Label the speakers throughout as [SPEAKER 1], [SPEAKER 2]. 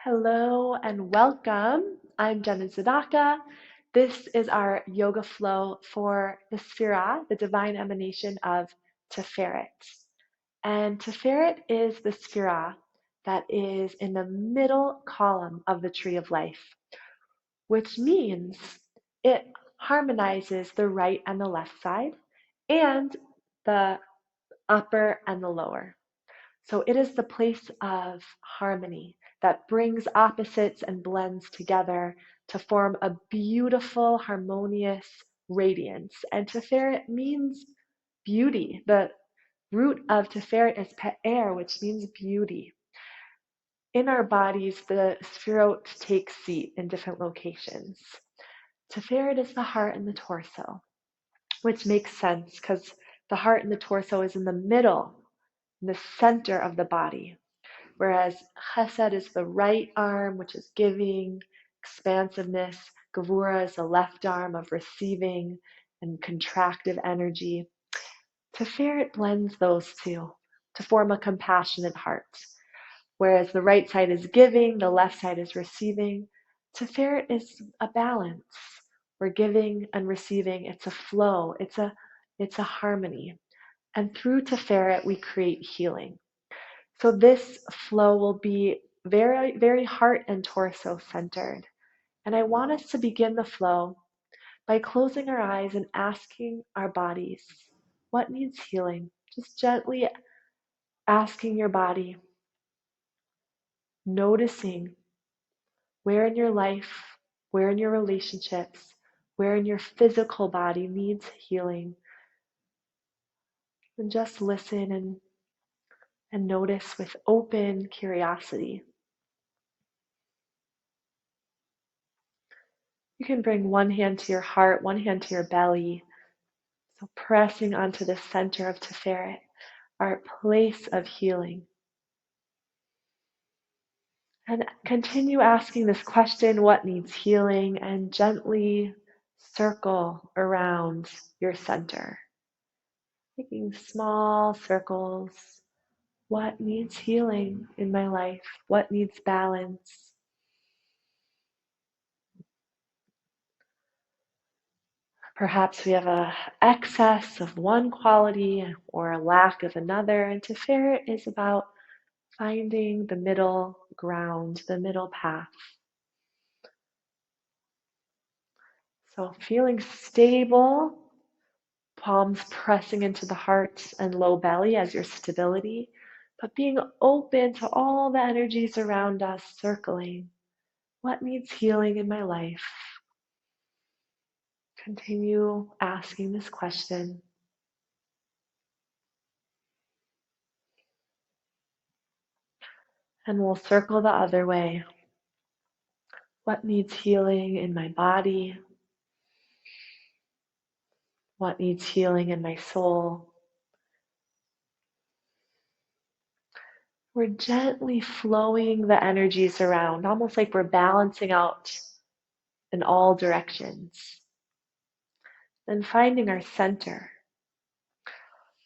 [SPEAKER 1] Hello and welcome. I'm Jenna Zadaka. This is our yoga flow for the Sefirah, the divine emanation of Tiferet. And Tiferet is the Sefirah that is in the middle column of the tree of life, which means it harmonizes the right and the left side and the upper and the lower. So it is the place of harmony that brings opposites and blends together to form a beautiful, harmonious radiance. And Tiferet means beauty. The root of Tiferet is pe'er, which means beauty. In our bodies, the Sefirot take seat in different locations. Tiferet is the heart and the torso, which makes sense because the heart and the torso is in the middle, in the center of the body. Whereas chesed is the right arm, which is giving, expansiveness. Gevura is the left arm of receiving and contractive energy. Tiferet blends those two to form a compassionate heart. Whereas the right side is giving, the left side is receiving. Tiferet is a balance. We're giving and receiving. It's a flow. It's a harmony. And through Tiferet, we create healing. So this flow will be very, very heart and torso centered. And I want us to begin the flow by closing our eyes and asking our bodies what needs healing. Just gently asking your body, noticing where in your life, where in your relationships, where in your physical body needs healing. And just listen and notice with open curiosity. You can bring one hand to your heart, one hand to your belly. So pressing onto the center of Tiferet, our place of healing. And continue asking this question, what needs healing? And gently circle around your center. Making small circles. What needs healing in my life? What needs balance? Perhaps we have an excess of one quality or a lack of another. And Tiferet is about finding the middle ground, the middle path. So feeling stable, palms pressing into the heart and low belly as your stability, but being open to all the energies around us circling. What needs healing in my life? Continue asking this question. And we'll circle the other way. What needs healing in my body? What needs healing in my soul? We're gently flowing the energies around, almost like we're balancing out in all directions. Then finding our center.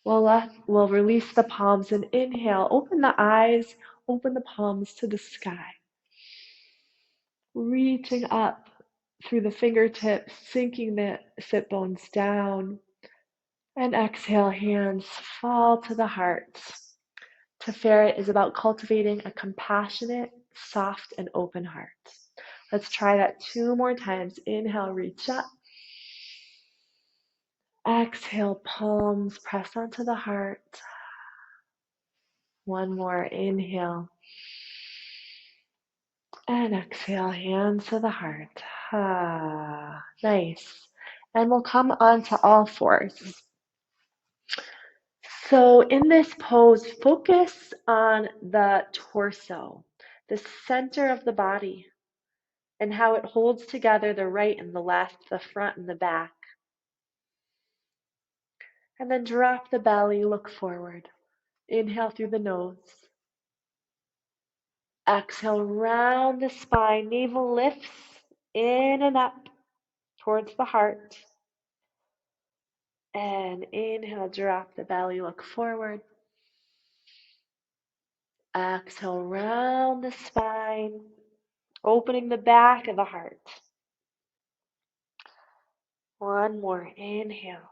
[SPEAKER 1] We'll release the palms and inhale. Open the eyes, open the palms to the sky. Reaching up through the fingertips, sinking the sit bones down. And exhale, hands fall to the heart. Tiferet is about cultivating a compassionate, soft, and open heart. Let's try that 2 more times. Inhale, reach up. Exhale, palms press onto the heart. One more, inhale. And exhale, hands to the heart. Nice. And we'll come onto all fours. So in this pose, focus on the torso, the center of the body, and how it holds together the right and the left, the front and the back. And then drop the belly, look forward. Inhale through the nose. Exhale, round the spine, navel lifts in and up towards the heart. And inhale, drop the belly, look forward. Exhale, round the spine, Opening the back of the heart. One more. Inhale.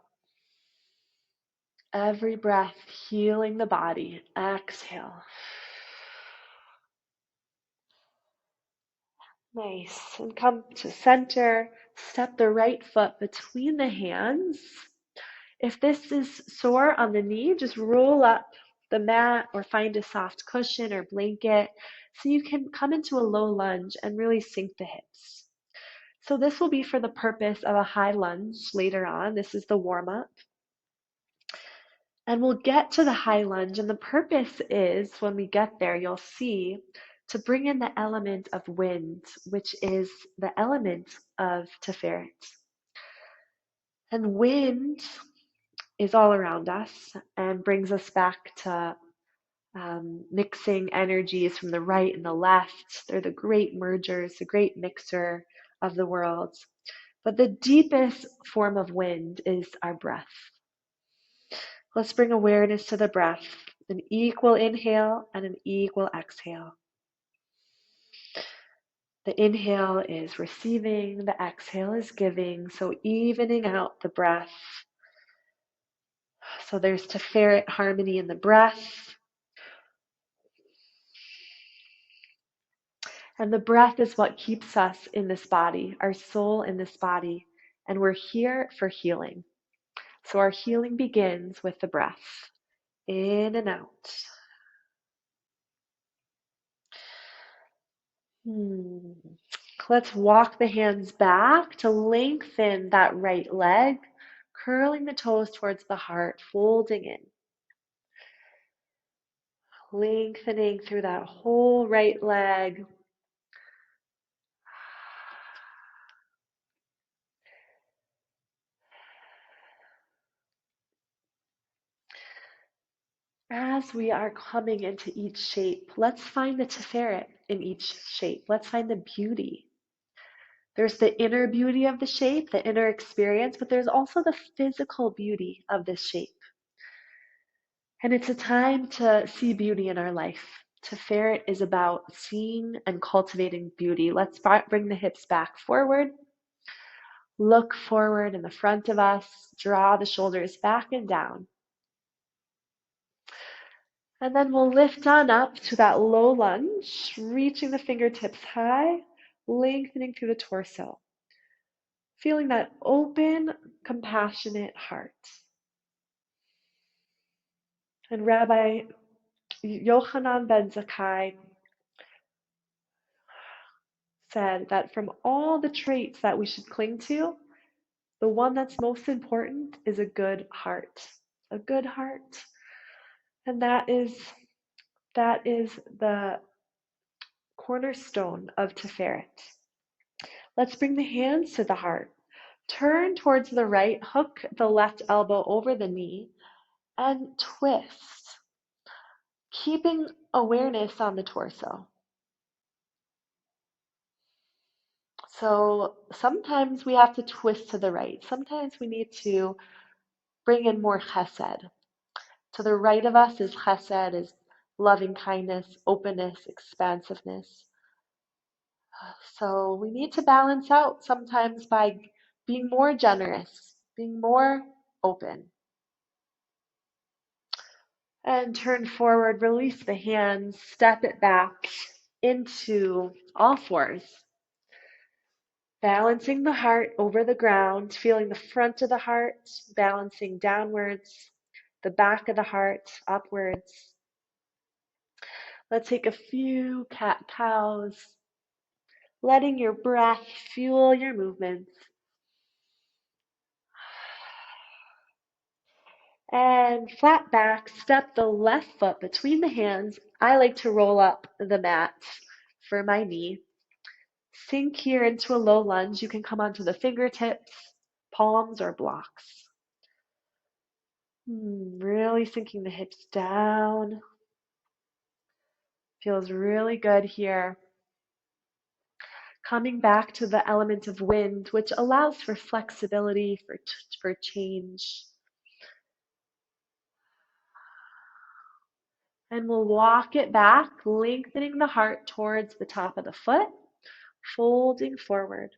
[SPEAKER 1] Every breath healing the body. Exhale. Nice. And come to center. Step the right foot between the hands. If this is sore on the knee, just roll up the mat or find a soft cushion or blanket so you can come into a low lunge and really sink the hips. So this will be for the purpose of a high lunge later on. This is the warm up. And we'll get to the high lunge, and the purpose is, when we get there, you'll see, to bring in the element of wind, which is the element of Tiferet. And wind is all around us and brings us back to mixing energies from the right and the left. They're the great mergers, the great mixer of the world. But the deepest form of wind is our breath. Let's bring awareness to the breath, an equal inhale and an equal exhale. The inhale is receiving, the exhale is giving, so evening out the breath. So there's Tiferet harmony in the breath. And the breath is what keeps us in this body, our soul in this body, and we're here for healing. So our healing begins with the breath, in and out. Let's walk the hands back to lengthen that right leg, curling the toes towards the heart, folding in. Lengthening through that whole right leg. As we are coming into each shape, let's find the Tiferet in each shape. Let's find the beauty. There's the inner beauty of the shape, the inner experience, but there's also the physical beauty of this shape. And it's a time to see beauty in our life. Tiferet is about seeing and cultivating beauty. Let's bring the hips back forward. Look forward in the front of us. Draw the shoulders back and down. And then we'll lift on up to that low lunge, reaching the fingertips high, lengthening through the torso. Feeling that open, compassionate heart. And Rabbi Yochanan ben Zakkai said that from all the traits that we should cling to, the one that's most important is a good heart. A good heart. And that is the cornerstone of Tiferet. Let's bring the hands to the heart. Turn towards the right, hook the left elbow over the knee, and twist, keeping awareness on the torso. So sometimes we have to twist to the right. Sometimes we need to bring in more chesed. To the right of us is chesed, is loving kindness, openness, expansiveness. So we need to balance out sometimes by being more generous, being more open. And turn forward, release the hands, step it back into all fours. Balancing the heart over the ground, feeling the front of the heart, balancing downwards, the back of the heart upwards. Let's take a few cat-cows, letting your breath fuel your movements. And flat back, step the left foot between the hands. I like to roll up the mat for my knee. Sink here into a low lunge. You can come onto the fingertips, palms, or blocks. Really sinking the hips down. Feels really good here. Coming back to the element of wind, which allows for flexibility, for change. And we'll walk it back, lengthening the heart towards the top of the foot. folding forward,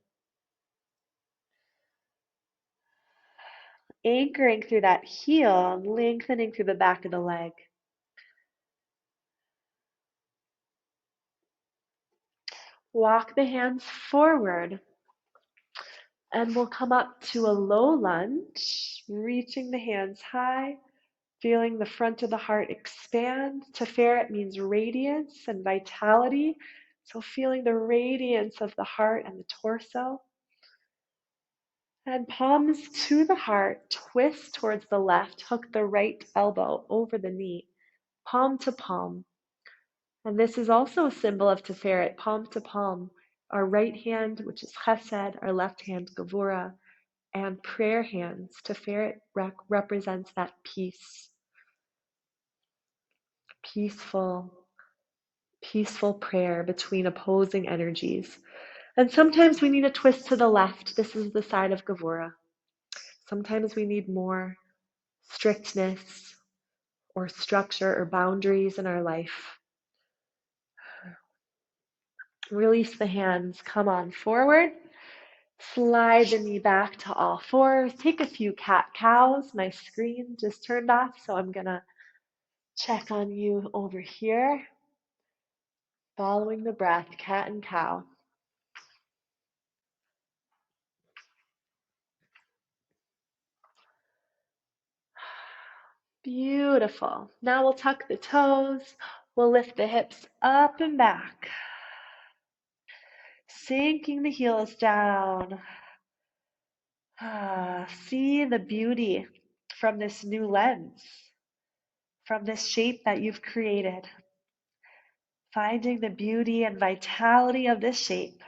[SPEAKER 1] anchoring through that heel and lengthening through the back of the leg. Walk the hands forward, and we'll come up to a low lunge, reaching the hands high, feeling the front of the heart expand. Tiferet means radiance and vitality. So feeling the radiance of the heart and the torso. And palms to the heart, twist towards the left, hook the right elbow over the knee, palm to palm. And this is also a symbol of Tiferet, palm to palm. Our right hand, which is Chesed, our left hand, Gevurah, and prayer hands. Tiferet represents that peace, peaceful, peaceful prayer between opposing energies. And sometimes we need a twist to the left. This is the side of Gevurah. Sometimes we need more strictness or structure or boundaries in our life. Release the hands, come on forward. Slide the knee back to all fours. Take a few cat-cows. My screen just turned off, so I'm gonna check on you over here. Following the breath, cat and cow. Beautiful. Now we'll tuck the toes. We'll lift the hips up and back. Sinking the heels down. See the beauty from this new lens, from this shape that you've created. Finding the beauty and vitality of this shape.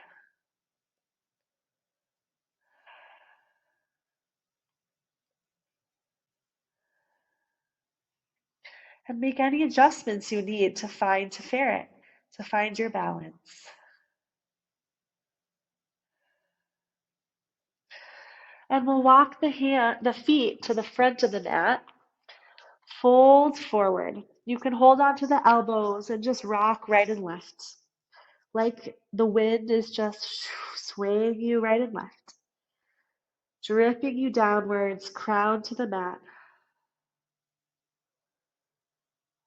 [SPEAKER 1] And make any adjustments you need to find Tiferet, to find your balance. And we'll walk the feet to the front of the mat. Fold forward. You can hold on to the elbows and just rock right and left. Like the wind is just swaying you right and left. Dripping you downwards, crown to the mat.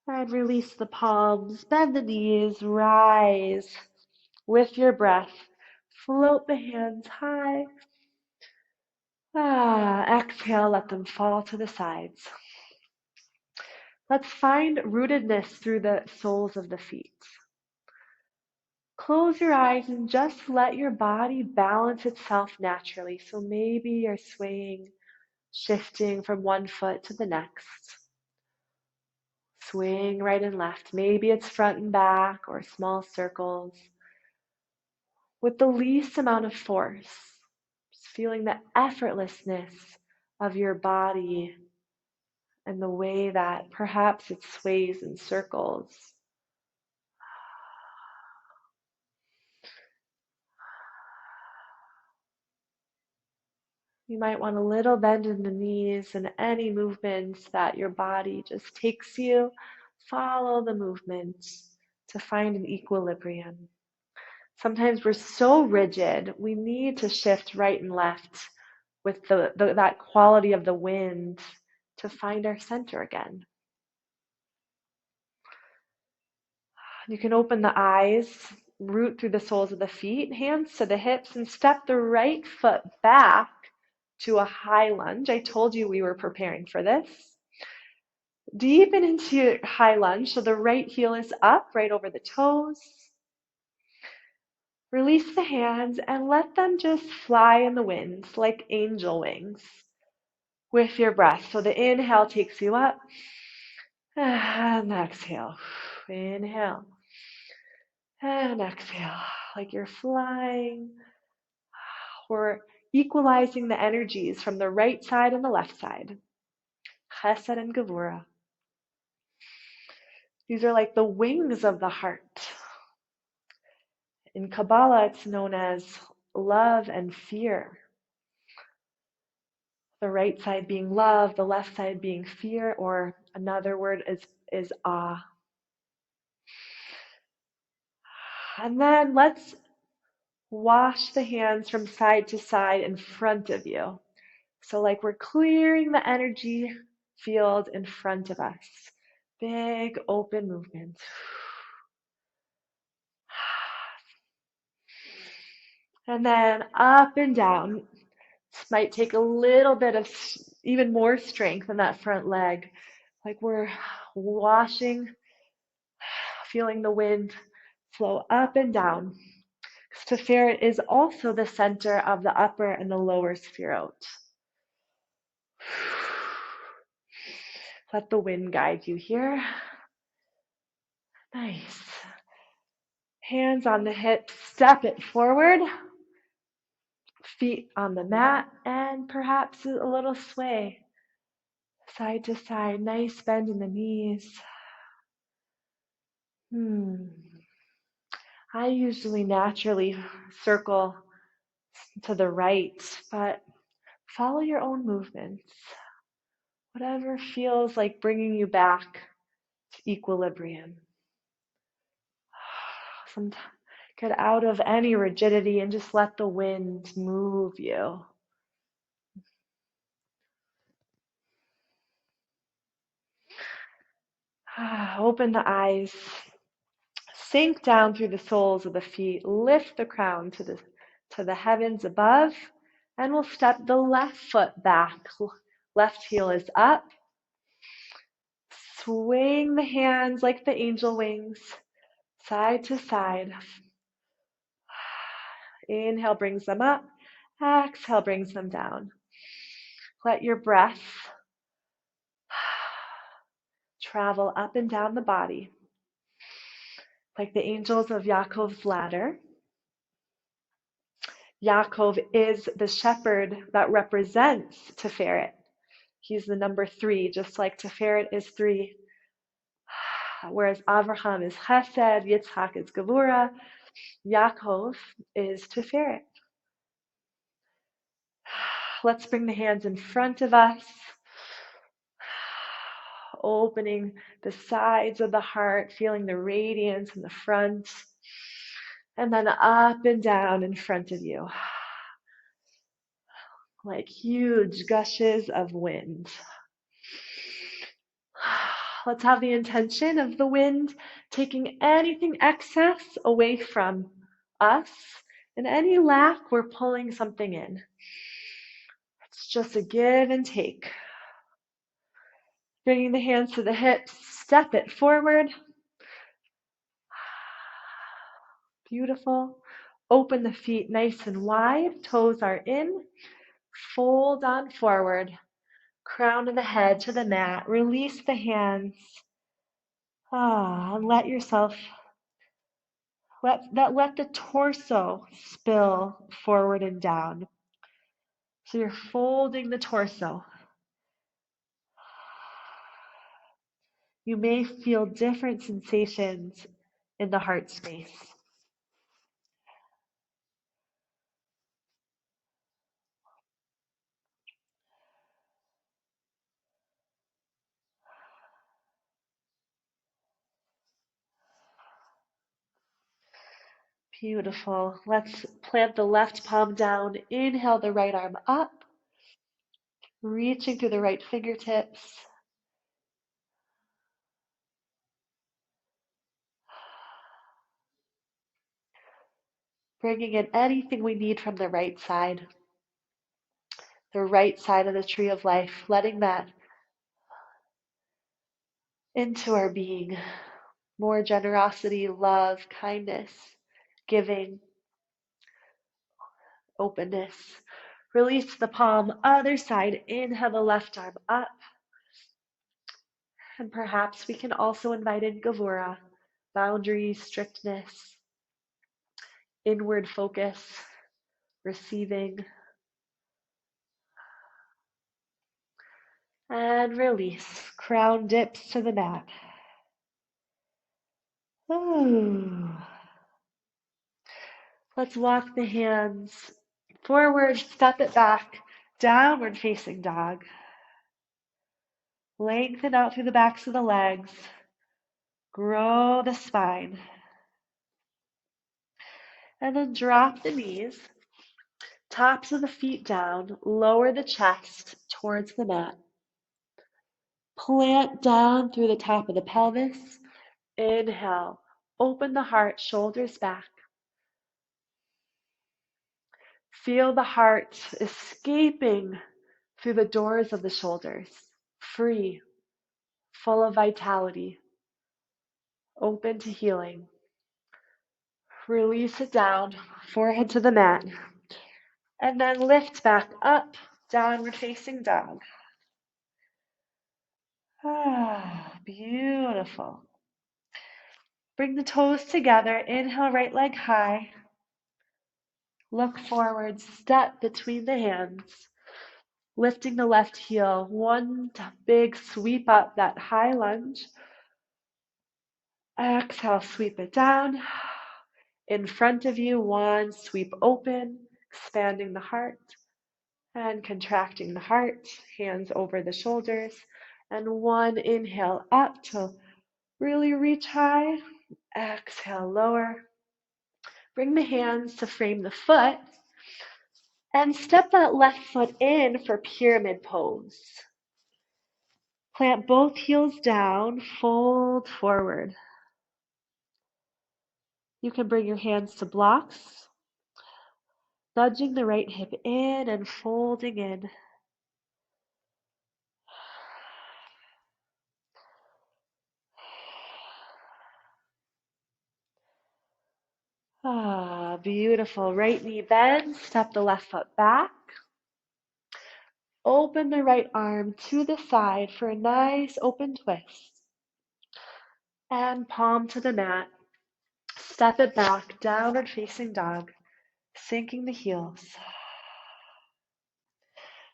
[SPEAKER 1] And release the palms, bend the knees, rise with your breath. Float the hands high. Exhale, let them fall to the sides. Let's find rootedness through the soles of the feet. Close your eyes and just let your body balance itself naturally. So maybe you're swaying, shifting from one foot to the next. Swaying right and left. Maybe it's front and back or small circles. With the least amount of force. Just feeling the effortlessness of your body and the way that perhaps it sways in circles. You might want a little bend in the knees and any movements that your body just takes you. Follow the movement to find an equilibrium. Sometimes we're so rigid, we need to shift right and left with that quality of the wind to find our center again. You can open the eyes, root through the soles of the feet, hands to the hips, and step the right foot back to a high lunge. I told you we were preparing for this. Deepen into your high lunge, so the right heel is up, right over the toes. Release the hands and let them just fly in the wind like angel wings with your breath. So the inhale takes you up, and exhale. Inhale, and exhale, like you're flying. We're equalizing the energies from the right side and the left side. Chesed and Gevurah. These are like the wings of the heart. In Kabbalah, it's known as love and fear. The right side being love, the left side being fear, or another word is awe. And then let's Wash the hands from side to side in front of you. So like we're clearing the energy field in front of us. Big open movement. And then up and down. This might take a little bit of even more strength in that front leg. Like we're washing, feeling the wind flow up and down. Tiferet is also the center of the upper and the lower Sefirot. Let the wind guide you here. Nice. Hands on the hips, step it forward. Feet on the mat, and perhaps a little sway. Side to side, nice bend in the knees. I usually naturally circle to the right, but follow your own movements. Whatever feels like bringing you back to equilibrium. Sometimes get out of any rigidity and just let the wind move you. Open the eyes. Sink down through the soles of the feet. Lift the crown to the heavens above. And we'll step the left foot back. Left heel is up. Swing the hands like the angel wings, side to side. Inhale brings them up. Exhale brings them down. Let your breath travel up and down the body like the angels of Yaakov's ladder. Yaakov is the shepherd that represents Tiferet. He's the number 3, just like Tiferet is 3. Whereas Avraham is Chesed, Yitzhak is Gevura, Yaakov is Tiferet. Let's bring the hands in front of us, opening the sides of the heart, feeling the radiance in the front, and then up and down in front of you, like huge gushes of wind. Let's have the intention of the wind taking anything excess away from us, and any lack, we're pulling something in. It's just a give and take. Bringing the hands to the hips, step it forward. Beautiful. Open the feet nice and wide, toes are in. Fold on forward, crown of the head to the mat. Release the hands. And let yourself, let the torso spill forward and down. So you're folding the torso. You may feel different sensations in the heart space. Beautiful. Let's plant the left palm down. Inhale the right arm up, reaching through the right fingertips. Bringing in anything we need from the right side of the tree of life, letting that into our being. More generosity, love, kindness, giving, openness. Release the palm, other side. Inhale the left arm up. And perhaps we can also invite in Gevura, boundaries, strictness, inward focus, receiving. And release. Crown dips to the mat. Ooh. Let's walk the hands forward, step it back, downward facing dog. Lengthen out through the backs of the legs. Grow the spine. And then drop the knees, tops of the feet down, lower the chest towards the mat. Plant down through the top of the pelvis. Inhale, open the heart, shoulders back. Feel the heart escaping through the doors of the shoulders, free, full of vitality, open to healing. Release it down, forehead to the mat, and then lift back up, downward facing dog. Beautiful. Bring the toes together, inhale, right leg high. Look forward, step between the hands, lifting the left heel, one big sweep up, that high lunge. Exhale, sweep it down. In front of you, one sweep open, expanding the heart and contracting the heart, hands over the shoulders. And one inhale up to really reach high. Exhale, lower. Bring the hands to frame the foot and step that left foot in for pyramid pose. Plant both heels down, fold forward. You can bring your hands to blocks, nudging the right hip in and folding in. Beautiful. Right knee bends, step the left foot back. Open the right arm to the side for a nice open twist. And palm to the mat. Step it back, downward facing dog, sinking the heels.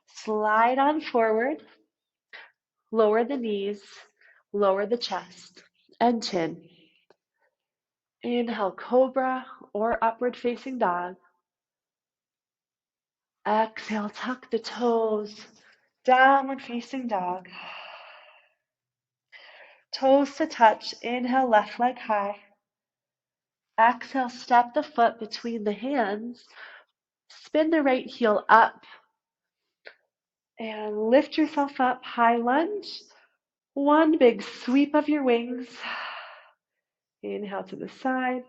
[SPEAKER 1] Slide on forward, lower the knees, lower the chest and chin. Inhale, cobra or upward facing dog. Exhale, tuck the toes, downward facing dog. Toes to touch, inhale, left leg high. Exhale, step the foot between the hands, spin the right heel up, and lift yourself up, high lunge. One big sweep of your wings. Inhale to the side,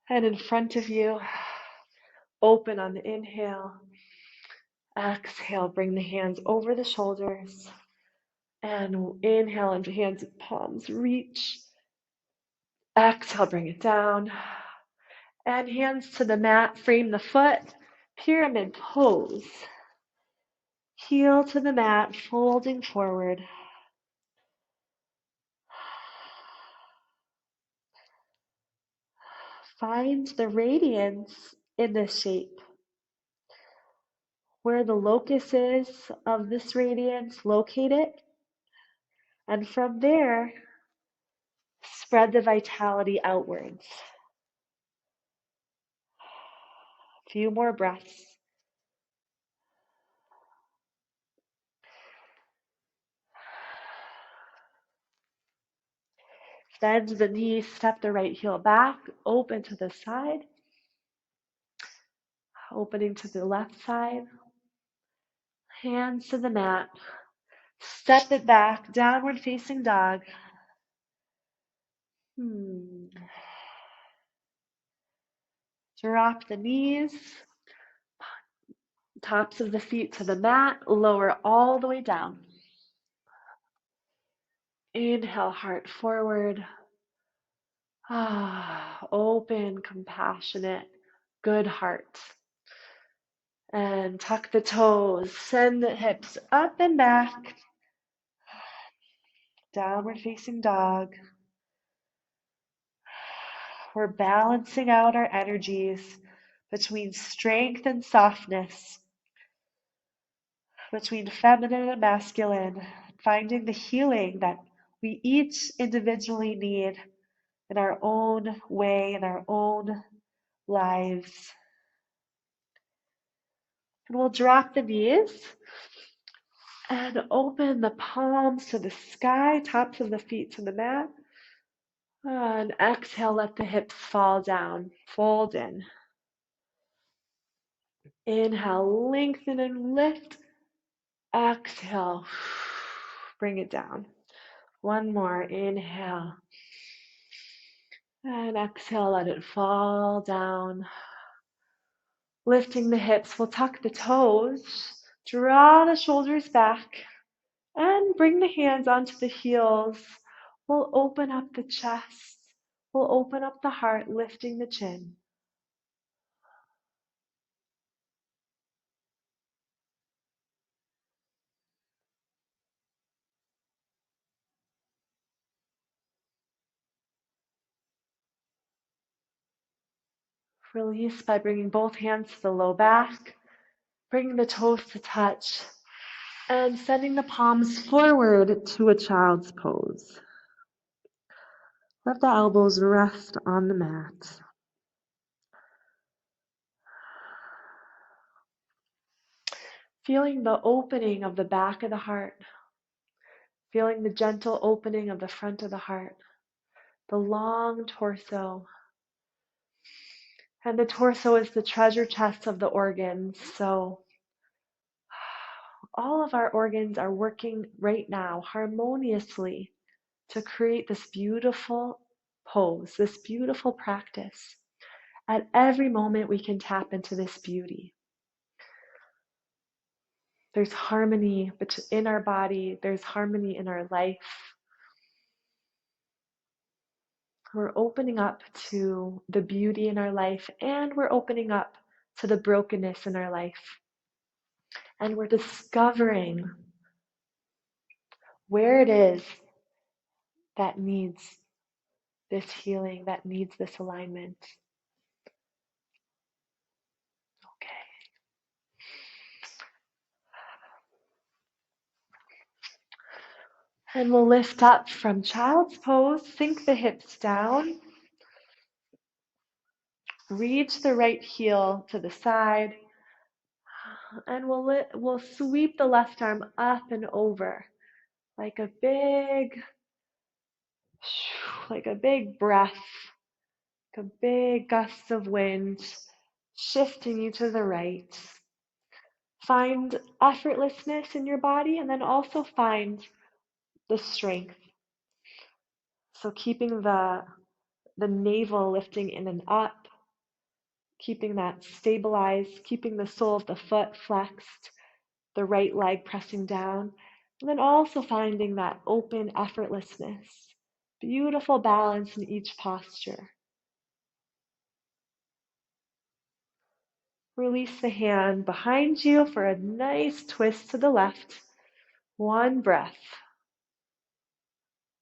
[SPEAKER 1] and in front of you, open on the inhale. Exhale, bring the hands over the shoulders. And inhale, and hands and palms reach. Exhale, bring it down. And hands to the mat, frame the foot, pyramid pose. Heel to the mat, folding forward. Find the radiance in this shape. Where the locus is of this radiance, locate it. And from there, spread the vitality outwards. A few more breaths. Bend the knees, step the right heel back, open to the side, opening to the left side. Hands to the mat, step it back, downward facing dog. Drop the knees, tops of the feet to the mat, lower all the way down. Inhale, heart forward. Open, compassionate, good heart. And tuck the toes, send the hips up and back. Downward facing dog. We're balancing out our energies between strength and softness, between feminine and masculine, finding the healing that we each individually need in our own way, in our own lives. And we'll drop the knees and open the palms to the sky, tops of the feet to the mat. And exhale, let the hips fall down. Fold in. Inhale, lengthen and lift. Exhale, bring it down. One more. Inhale. And exhale, let it fall down. Lifting the hips, we'll tuck the toes. Draw the shoulders back. And bring the hands onto the heels. We'll open up the chest. We'll open up the heart, lifting the chin. Release by bringing both hands to the low back, bringing the toes to touch, and sending the palms forward to a child's pose. Let the elbows rest on the mat. Feeling the opening of the back of the heart, feeling the gentle opening of the front of the heart, the long torso. And the torso is the treasure chest of the organs. So all of our organs are working right now harmoniously to create this beautiful pose, this beautiful practice. At every moment, we can tap into this beauty. There's harmony in our body, there's harmony in our life. We're opening up to the beauty in our life, and we're opening up to the brokenness in our life. And we're discovering where it is that needs this healing, that needs this alignment. Okay. And we'll lift up from child's pose, sink the hips down, reach the right heel to the side, and we'll sweep the left arm up and over like a big breath, like a big gust of wind, shifting you to the right. Find effortlessness in your body, and then also find the strength. So keeping the navel lifting in and up, keeping that stabilized, keeping the sole of the foot flexed, the right leg pressing down, and then also finding that open effortlessness, beautiful balance in each posture. Release the hand behind you for a nice twist to the left. One breath.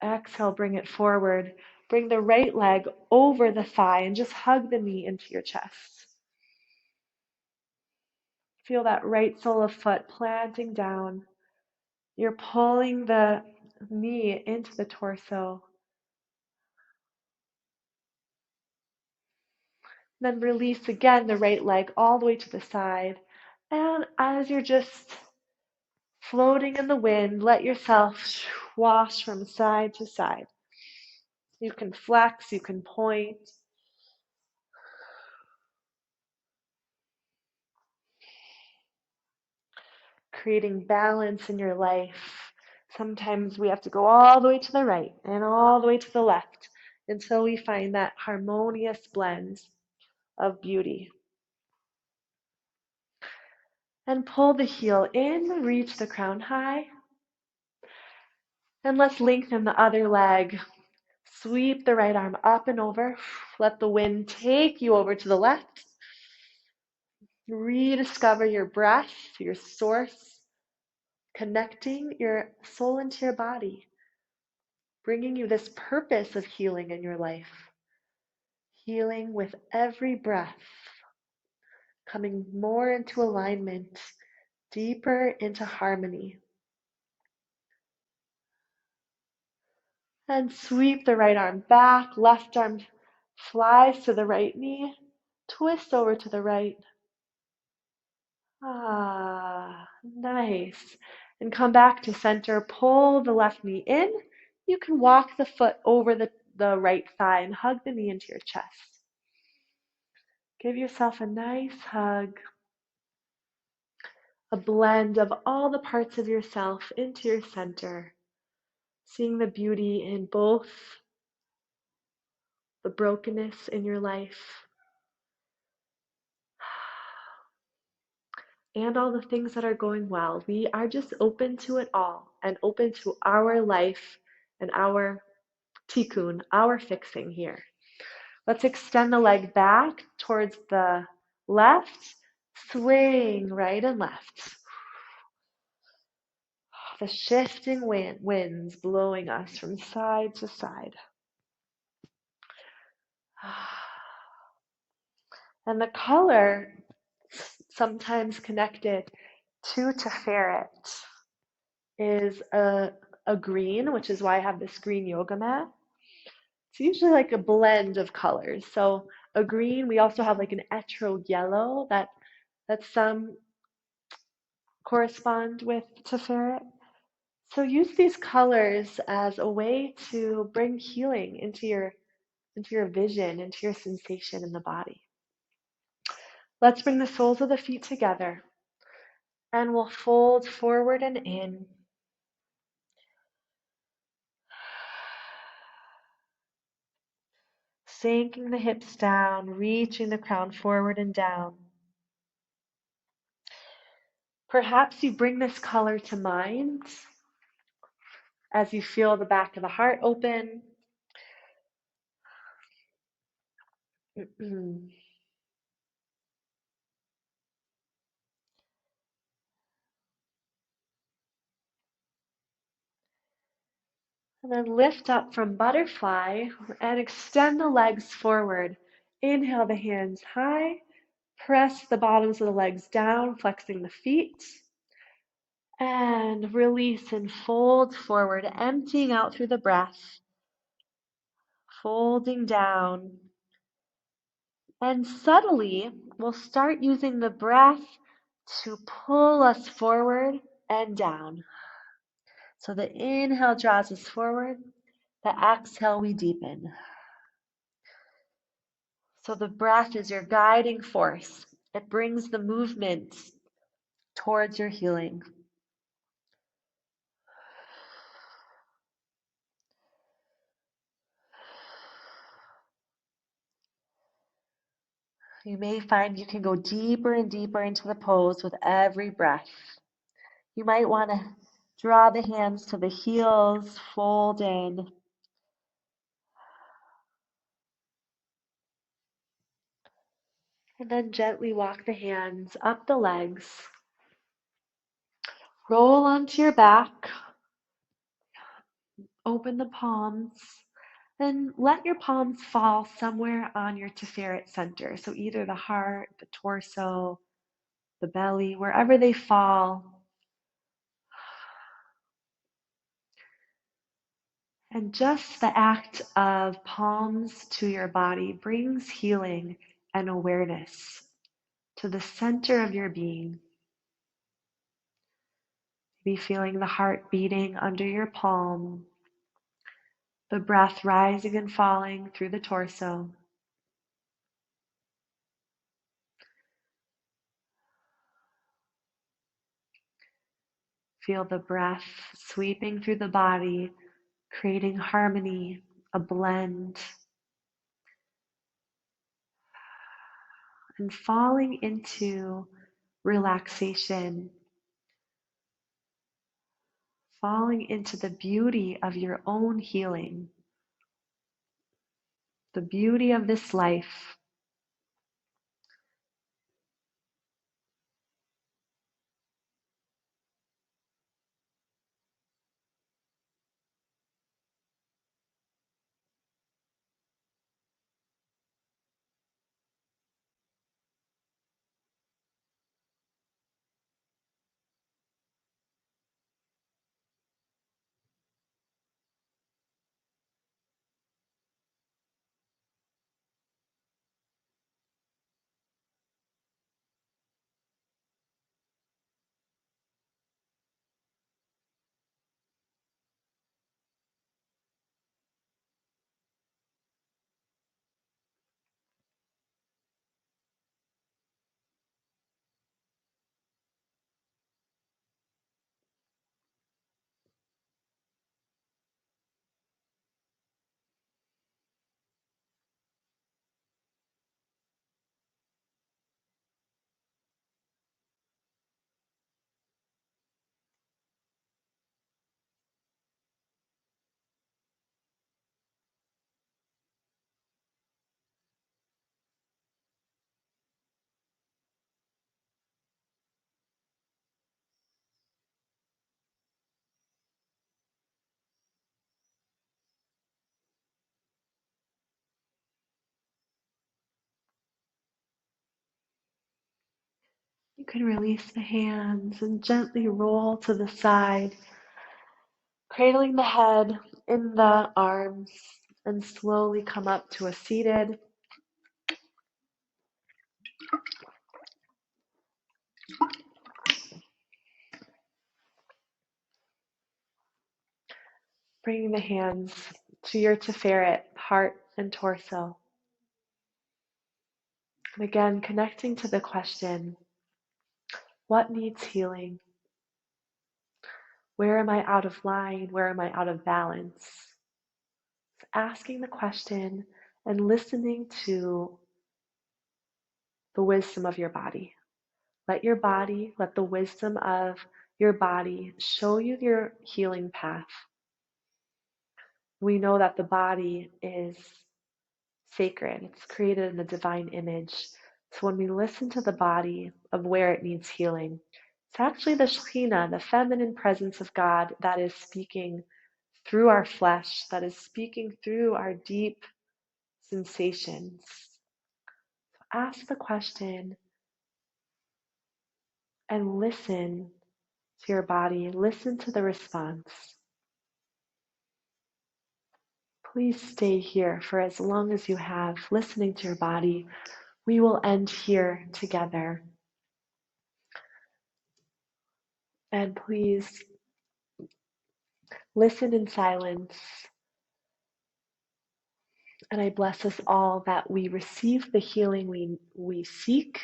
[SPEAKER 1] Exhale, bring it forward. Bring the right leg over the thigh and just hug the knee into your chest. Feel that right sole of foot planting down. You're pulling the knee into the torso. Then release again the right leg all the way to the side. And as you're just floating in the wind, let yourself wash from side to side. You can flex, you can point. Creating balance in your life. Sometimes we have to go all the way to the right and all the way to the left until we find that harmonious blend of beauty. And pull the heel in, reach the crown high. And let's lengthen the other leg. Sweep the right arm up and over. Let the wind take you over to the left. Rediscover your breath, your source, connecting your soul into your body, bringing you this purpose of healing in your life. Healing with every breath, coming more into alignment, deeper into harmony. And sweep the right arm back, left arm flies to the right knee, twist over to the right. Ah, nice. And come back to center, pull the left knee in. You can walk the foot over the the right thigh and hug the knee into your chest. Give yourself a nice hug, a blend of all the parts of yourself into your center, seeing the beauty in both the brokenness in your life and all the things that are going well. We are just open to it all and open to our life and our tikkun, our fixing here. Let's extend the leg back towards the left, swing right and left. The shifting winds blowing us from side to side. And the color sometimes connected to Tiferet is a green, which is why I have this green yoga mat. It's usually like a blend of colors. So a green, we also have like an etro yellow that some correspond with Tiferet. So use these colors as a way to bring healing into your vision, into your sensation in the body. Let's bring the soles of the feet together and we'll fold forward and in. Sinking the hips down, reaching the crown forward and down. Perhaps you bring this color to mind as you feel the back of the heart open. And then lift up from butterfly and extend the legs forward. Inhale the hands high. Press the bottoms of the legs down, flexing the feet. And release and fold forward, emptying out through the breath. Folding down. And subtly, we'll start using the breath to pull us forward and down. So the inhale draws us forward. The exhale, we deepen. So the breath is your guiding force. It brings the movement towards your healing. You may find you can go deeper and deeper into the pose with every breath. You might want to draw the hands to the heels, fold in. And then gently walk the hands up the legs. Roll onto your back. Open the palms. Then let your palms fall somewhere on your Tiferet center. So either the heart, the torso, the belly, wherever they fall. And just the act of palms to your body brings healing and awareness to the center of your being. Be feeling the heart beating under your palm, the breath rising and falling through the torso. Feel the breath sweeping through the body, creating harmony, a blend, and falling into relaxation, falling into the beauty of your own healing, the beauty of this life. can release the hands and gently roll to the side, cradling the head in the arms, and slowly come up to a seated. Bringing the hands to your Tiferet, heart and torso. And again, connecting to the question, what needs healing? Where am I out of line? Where am I out of balance? Asking the question and listening to the wisdom of your body. Let the wisdom of your body show you your healing path. We know that the body is sacred. It's created in the divine image. So when we listen to the body of where it needs healing, it's actually the Shekhinah, the feminine presence of God, that is speaking through our flesh, that is speaking through our deep sensations. Ask the question and listen to your body. Listen to the response. Please stay here for as long as you have, listening to your body. We will end here together. And please listen in silence. And I bless us all that we receive the healing we seek,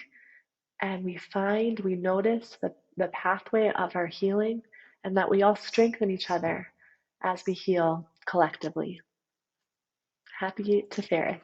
[SPEAKER 1] and we notice the pathway of our healing, and that we all strengthen each other as we heal collectively. Happy Tiferet.